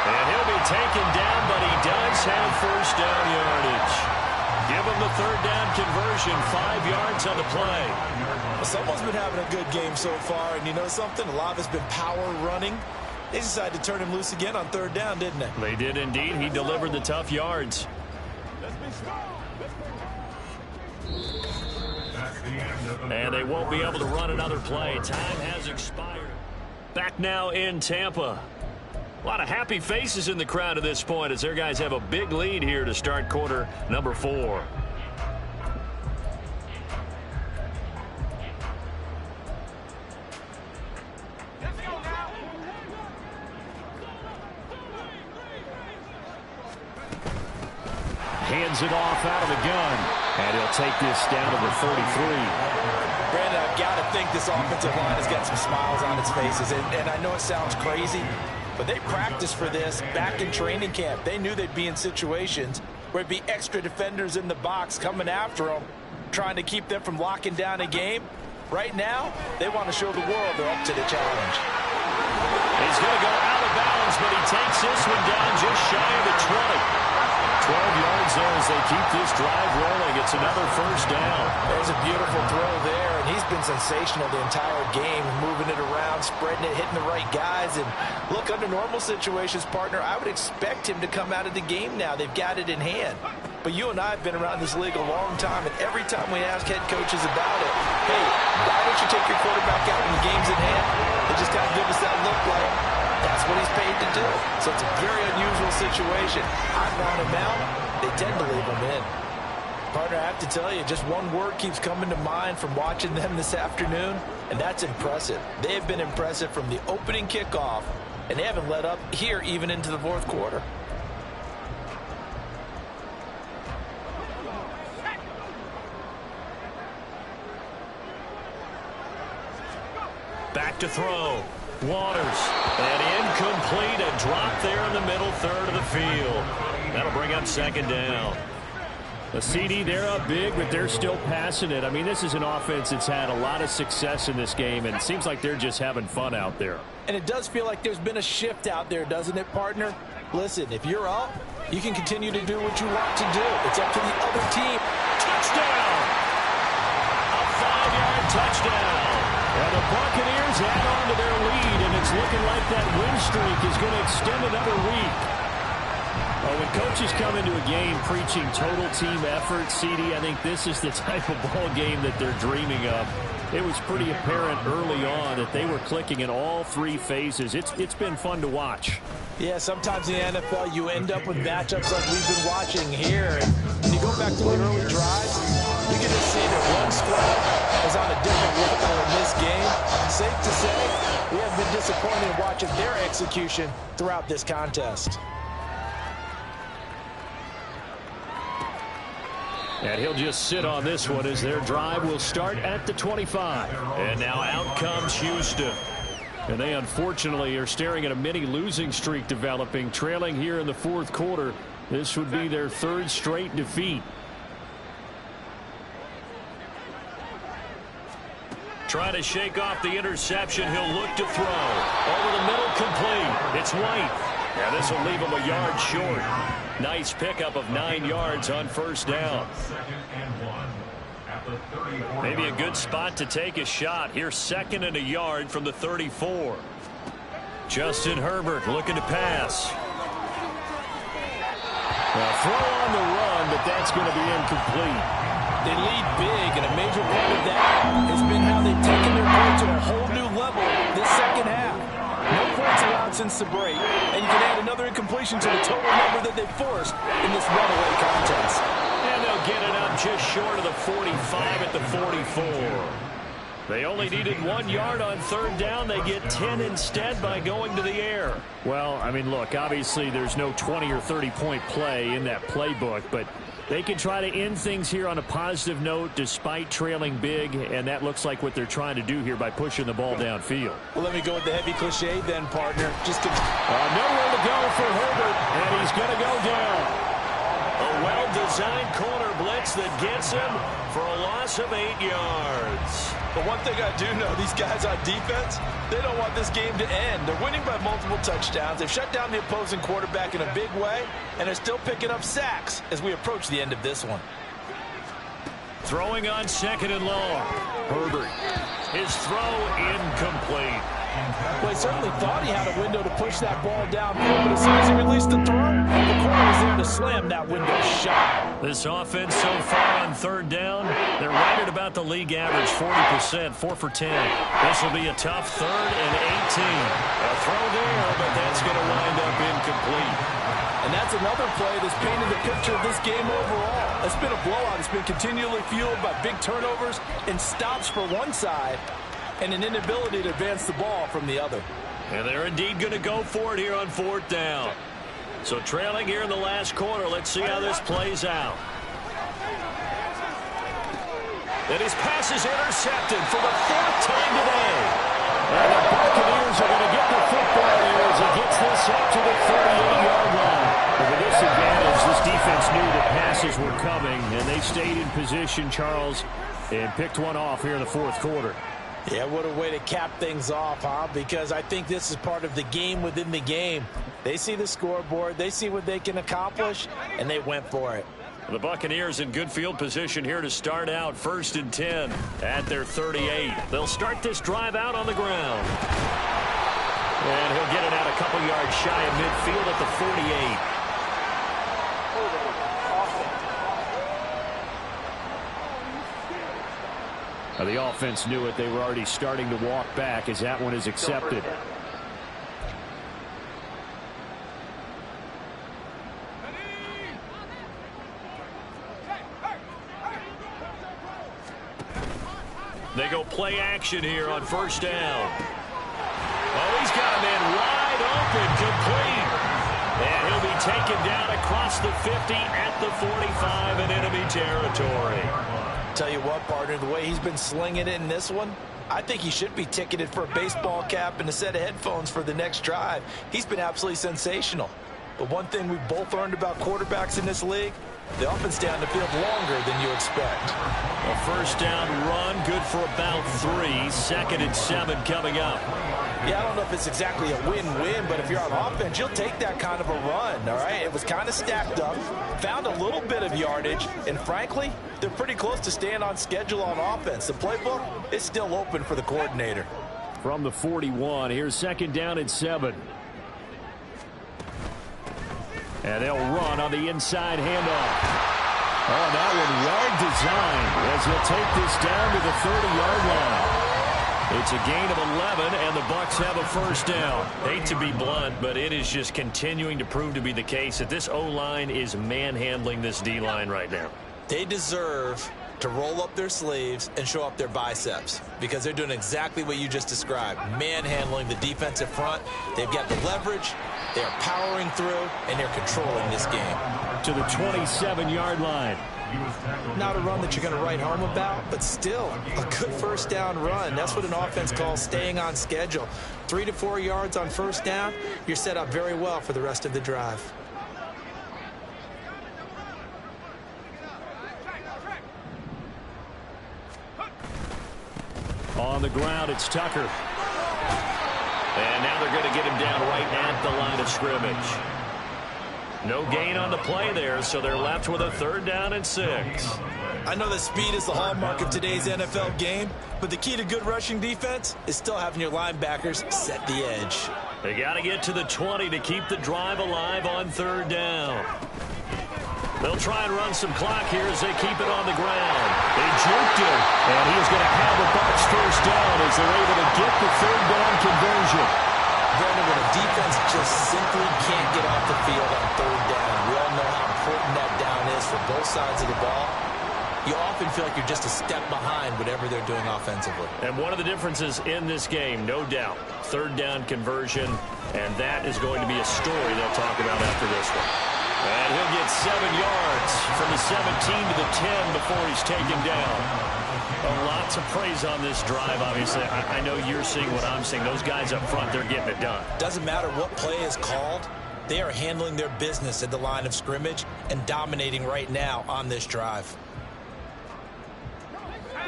And he'll be taken down, but he does have 1st down yardage. Give him the 3rd down conversion, 5 yards on the play. Well, someone's been having a good game so far, and you know something? A lot of it's been power running. They decided to turn him loose again on 3rd down, didn't they? They did indeed. He delivered the tough yards. And they won't be able to run another play. Time has expired. Back now in Tampa. A lot of happy faces in the crowd at this point as their guys have a big lead here to start quarter number 4. Hands it off out of the gun. And he'll take this down to the 43. Brandon, I've got to think this offensive line has got some smiles on its faces. And I know it sounds crazy, but they practiced for this back in training camp. They knew they'd be in situations where it'd be extra defenders in the box coming after them, trying to keep them from locking down a game. Right now, they want to show the world they're up to the challenge. He's going to go out of bounds, but he takes this one down just shy of the 20. 12 yards there as they keep this drive rolling. It's another 1st down. There's a beautiful throw there, and he's been sensational the entire game, moving it around, spreading it, hitting the right guys. And look, under normal situations, partner, I would expect him to come out of the game now. They've got it in hand. But you and I have been around this league a long time, and every time we ask head coaches about it, hey, why don't you take your quarterback out when the game's in hand? They just kind of give us that look like that's what he's paid to do. So it's a very unusual situation. I want him out. They tend to leave him in. Partner, I have to tell you, just one word keeps coming to mind from watching them this afternoon, and that's impressive. They have been impressive from the opening kickoff, and they haven't let up here even into the fourth quarter. Back to throw. Waters. And incomplete. A drop there in the middle third of the field. That'll bring up second down. The CD, they're up big, but they're still passing it. I mean, this is an offense that's had a lot of success in this game, and it seems like they're just having fun out there. And it does feel like there's been a shift out there, doesn't it, partner? Listen, if you're up, you can continue to do what you want to do. It's up to the other team. Touchdown! A 5-yard touchdown. And the Buccaneers add on to their lead, and it's looking like that win streak is going to extend another week. Well, when coaches come into a game preaching total team effort, CD, I think this is the type of ball game that they're dreaming of. It was pretty apparent early on that they were clicking in all three phases. It's been fun to watch. Yeah, sometimes in the NFL you end up with matchups like we've been watching here. And when you go back to the early drives, you can just see that one squad is on a different level in this game. Safe to say, we have been disappointed in watching their execution throughout this contest. And he'll just sit on this one as their drive will start at the 25. And now out comes Houston. And they unfortunately are staring at a mini losing streak developing, trailing here in the fourth quarter. This would be their third straight defeat. Trying to shake off the interception. He'll look to throw. Over the middle, complete. It's White. And this will leave him a yard short. Nice pickup of 9 yards on first down. Maybe a good spot to take a shot. Here's 2nd and a yard from the 34. Justin Herbert looking to pass. Well, throw on the run, but that's going to be incomplete. They lead big, and a major part of that has been how they've taken their play to a whole new level this second half. No points allowed since the break, and you can add another incompletion to the total number that they forced in this runaway contest. And they'll get it up just short of the 45 at the 44. They only needed 1 yard on third down. They get 10 instead by going to the air. Well, I mean, look, obviously there's no 20 or 30-point play in that playbook, but they can try to end things here on a positive note despite trailing big, and that looks like what they're trying to do here by pushing the ball downfield. Well, let me go with the heavy cliche then, partner. Just nowhere to go for Herbert, and he's going to go down. A well-designed corner blitz that gets him for a loss of 8 yards. But one thing I do know, these guys on defense, they don't want this game to end. They're winning by multiple touchdowns. They've shut down the opposing quarterback in a big way, and they're still picking up sacks as we approach the end of this one. Throwing on 2nd and long. Herbert. His throw incomplete. Well, he certainly thought he had a window to push that ball downfield, but as soon as he released the throw, the corner was there to slam that window shut. This offense so far on third down, they're right at about the league average, 40%, 4 for 10. This will be a tough 3rd and 18. A throw there, but that's going to wind up incomplete. And that's another play that's painted the picture of this game overall. It's been a blowout. It's been continually fueled by big turnovers and stops for one side and an inability to advance the ball from the other. And they're indeed going to go for it here on 4th down. So trailing here in the last quarter. Let's see how this plays out. And his pass is intercepted for the 4th time today. And the Buccaneers are going to get the football here as it gets this up to the 38-yard line. But with this advantage, this defense knew that passes were coming, and they stayed in position, Charles, and picked one off here in the 4th quarter. Yeah, what a way to cap things off, huh? Because I think this is part of the game within the game. They see the scoreboard, they see what they can accomplish, and they went for it. The Buccaneers in good field position here to start out 1st and 10 at their 38. They'll start this drive out on the ground. And he'll get it out a couple yards shy of midfield at the 48. The offense knew it. They were already starting to walk back as that one is accepted. They go play action here on first down. Oh, he's got a man wide open, complete. And he'll be taken down across the 50 at the 45 in enemy territory. Tell you what, partner, the way he's been slinging it in this one, I think he should be ticketed for a baseball cap and a set of headphones for the next drive. He's been absolutely sensational. But one thing we've both learned about quarterbacks in this league, they often stay on the field longer than you expect. A first down run, good for about 3. 2nd and 7 coming up. Yeah, I don't know if it's exactly a win-win, but if you're on offense, you'll take that kind of a run, all right? It was kind of stacked up, found a little bit of yardage, and frankly, they're pretty close to staying on schedule on offense. The playbook is still open for the coordinator. From the 41, here's 2nd down and 7. And they'll run on the inside handoff. Oh, that one well designed as he'll take this down to the 30-yard line. It's a gain of 11, and the Bucs have a first down. Hate to be blunt, but it is just continuing to prove to be the case that this O-line is manhandling this D-line right now. They deserve to roll up their sleeves and show up their biceps because they're doing exactly what you just described, manhandling the defensive front. They've got the leverage, they're powering through, and they're controlling this game. To the 27-yard line. Not a run that you're going to write home about, but still a good first down run. That's what an offense calls staying on schedule. 3 to 4 yards on first down, you're set up very well for the rest of the drive. On the ground, it's Tucker. And now they're going to get him down right at the line of scrimmage. No gain on the play there, so they're left with a 3rd down and 6. I know that speed is the hallmark of today's NFL game, but the key to good rushing defense is still having your linebackers set the edge. They got to get to the 20 to keep the drive alive on 3rd down. They'll try and run some clock here as they keep it on the ground. They juked him, and he is going to have the Bucs first down as they're able to get the 3rd down conversion. Brandon, when a defense just simply can't get off the field on 3rd down, we all know how important that down is for both sides of the ball. You often feel like you're just a step behind whatever they're doing offensively. And one of the differences in this game, no doubt, 3rd down conversion, and that is going to be a story they'll talk about after this one. And he'll get 7 yards from the 17 to the 10 before he's taken down. Lots of praise on this drive, obviously. I know you're seeing what I'm seeing. Those guys up front, they're getting it done. Doesn't matter what play is called. They are handling their business at the line of scrimmage and dominating right now on this drive.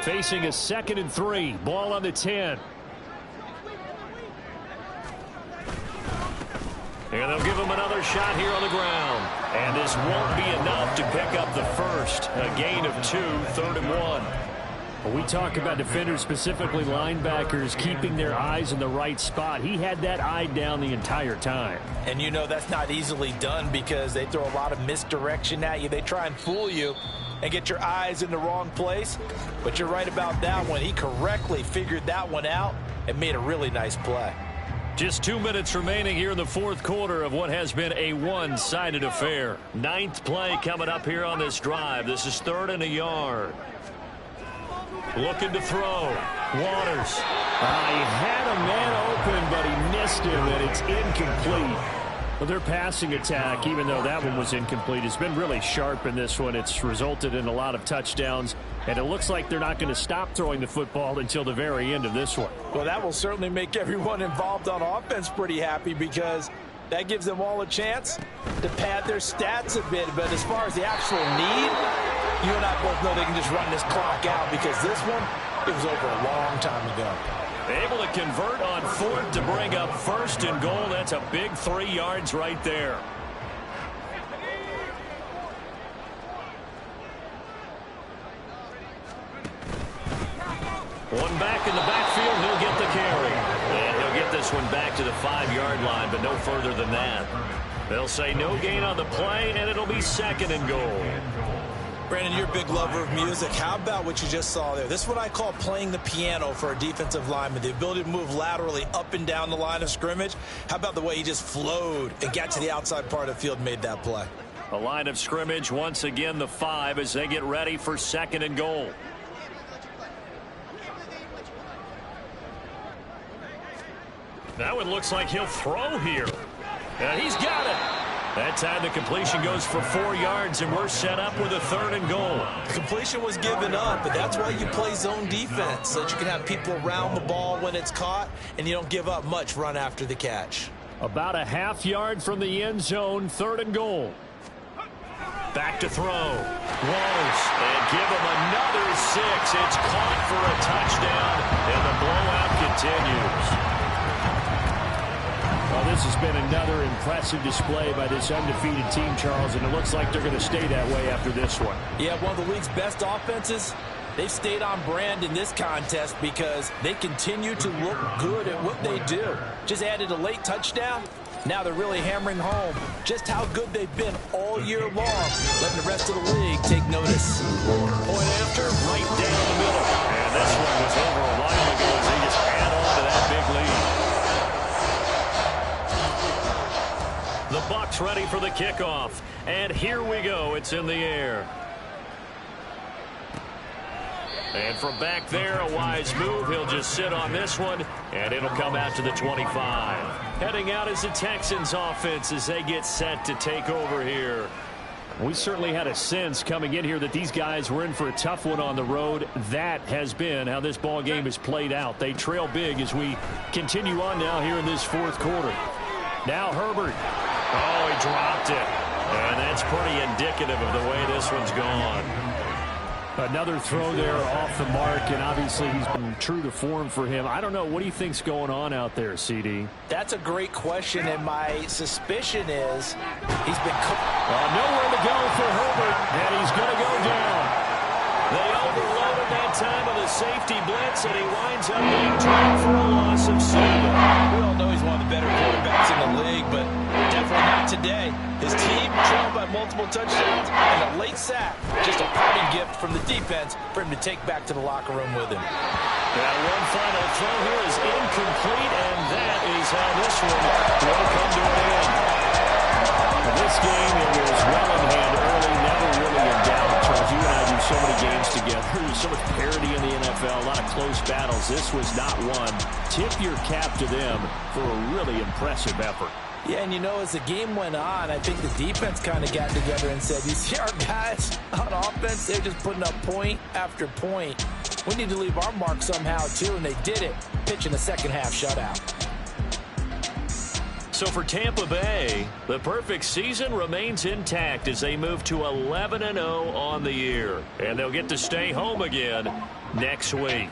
Facing a 2nd and 3. Ball on the 10. And they'll give him another shot here on the ground. And this won't be enough to pick up the first. A gain of 2, 3rd and 1. We talk about defenders, specifically linebackers, keeping their eyes in the right spot. He had that eye down the entire time. And you know that's not easily done because they throw a lot of misdirection at you. They try and fool you and get your eyes in the wrong place. But you're right about that one. He correctly figured that one out and made a really nice play. Just 2 minutes remaining here in the 4th quarter of what has been a one-sided affair. 9th play coming up here on this drive. This is 3rd and a yard. Looking to throw. Waters. He had a man open, but he missed him, and it's incomplete. Well, their passing attack, even though that one was incomplete, has been really sharp in this one. It's resulted in a lot of touchdowns, and it looks like they're not going to stop throwing the football until the very end of this one. Well, that will certainly make everyone involved on offense pretty happy because that gives them all a chance to pad their stats a bit. But as far as the actual need, you and I both know they can just run this clock out because this one, it was over a long time ago. Able to convert on 4th to bring up 1st and goal. That's a big 3 yards right there. One back in the backfield, he'll get the carry. And he'll get this one back to the 5-yard line, but no further than that. They'll say no gain on the play, and it'll be 2nd and goal. Brandon, you're a big lover of music. How about what you just saw there? This is what I call playing the piano for a defensive lineman, the ability to move laterally up and down the line of scrimmage. How about the way he just flowed and got to the outside part of the field and made that play? The line of scrimmage, once again, the 5 as they get ready for 2nd and goal. Now it looks like he'll throw here. And he's got it. That time the completion goes for 4 yards, and we're set up with a 3rd and goal. The completion was given up, but that's why you play zone defense, so that you can have people around the ball when it's caught, and you don't give up much run after the catch. About a half yard from the end zone, 3rd and goal. Back to throw. Walls. And give him another 6. It's caught for a touchdown, and the blowout continues. Well, this has been another impressive display by this undefeated team, Charles, and it looks like they're going to stay that way after this one. Yeah, one of the league's best offenses. They've stayed on brand in this contest because they continue to look good at what they do. Just added a late touchdown. Now they're really hammering home just how good they've been all year long, letting the rest of the league take notice. Point after, right down the middle. And this one was over a while ago as they just add on to that big lead. The Bucs ready for the kickoff. And here we go. It's in the air. And from back there, a wise move. He'll just sit on this one, and it'll come out to the 25. Heading out is the Texans offense as they get set to take over here. We certainly had a sense coming in here that these guys were in for a tough one on the road. That has been how this ball game has played out. They trail big as we continue on now here in this 4th quarter. Now Herbert. Oh, he dropped it. And that's pretty indicative of the way this one's gone. Another throw there off the mark, and obviously he's been true to form for him. I don't know. What do you think's going on out there, CD? That's a great question, and my suspicion is he's been nowhere to go for Herbert, and he's going to go down. They overloaded that time with a safety blitz, and he winds up being dropped for a loss of 7. We all know he's one of the better quarterbacks in the league, but definitely not today. His team trailed by multiple touchdowns and a late sack. Just a parting gift from the defense for him to take back to the locker room with him. That one final throw here is incomplete, and that is how this one will come to an end. In this game, it was well in hand early, never really in doubt. Charles, you and I do so many games together. There's so much parity in the NFL, a lot of close battles. This was not one. Tip your cap to them for a really impressive effort. Yeah, and you know, as the game went on, I think the defense kind of got together and said, you see our guys on offense, they're just putting up point after point. We need to leave our mark somehow, too, and they did it, pitching a second-half shutout. So for Tampa Bay, the perfect season remains intact as they move to 11-0 on the year. And they'll get to stay home again next week.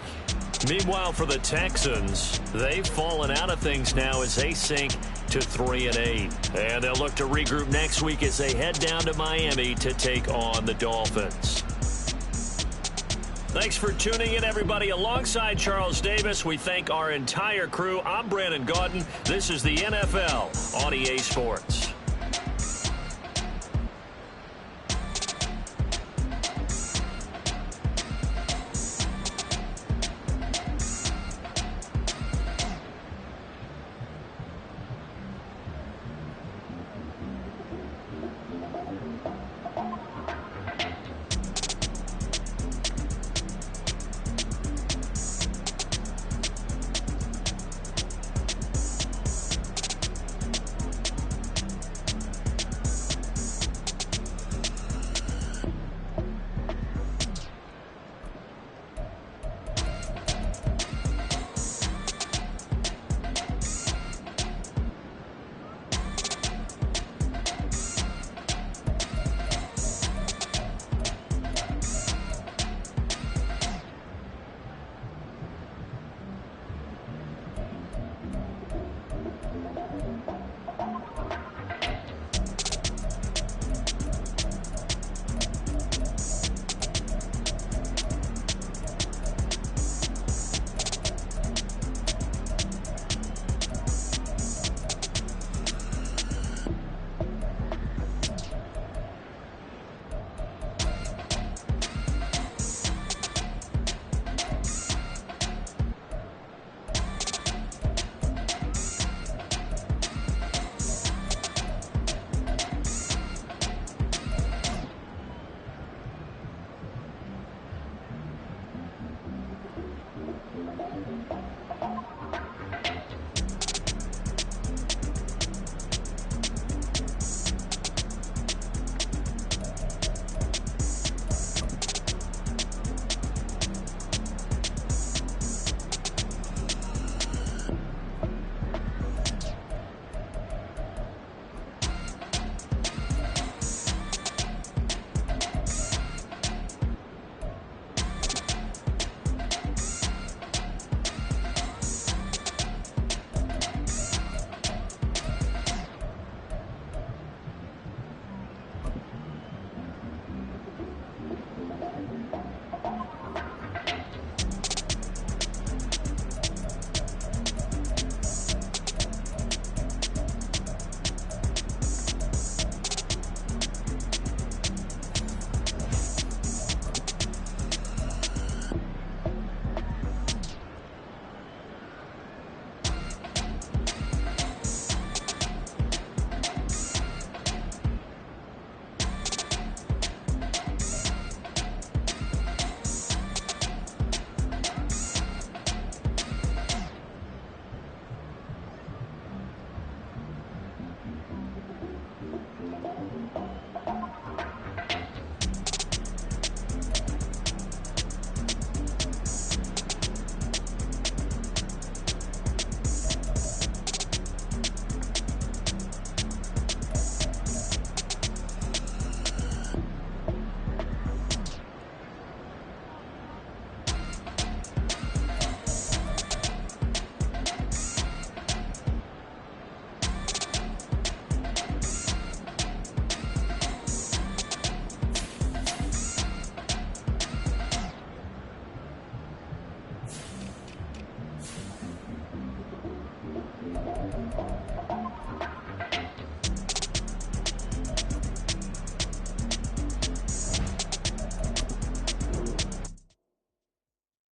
Meanwhile, for the Texans, they've fallen out of things now as they sink to 3-8. And they'll look to regroup next week as they head down to Miami to take on the Dolphins. Thanks for tuning in, everybody. Alongside Charles Davis, we thank our entire crew. I'm Brandon Gaudin. This is the NFL on EA Sports.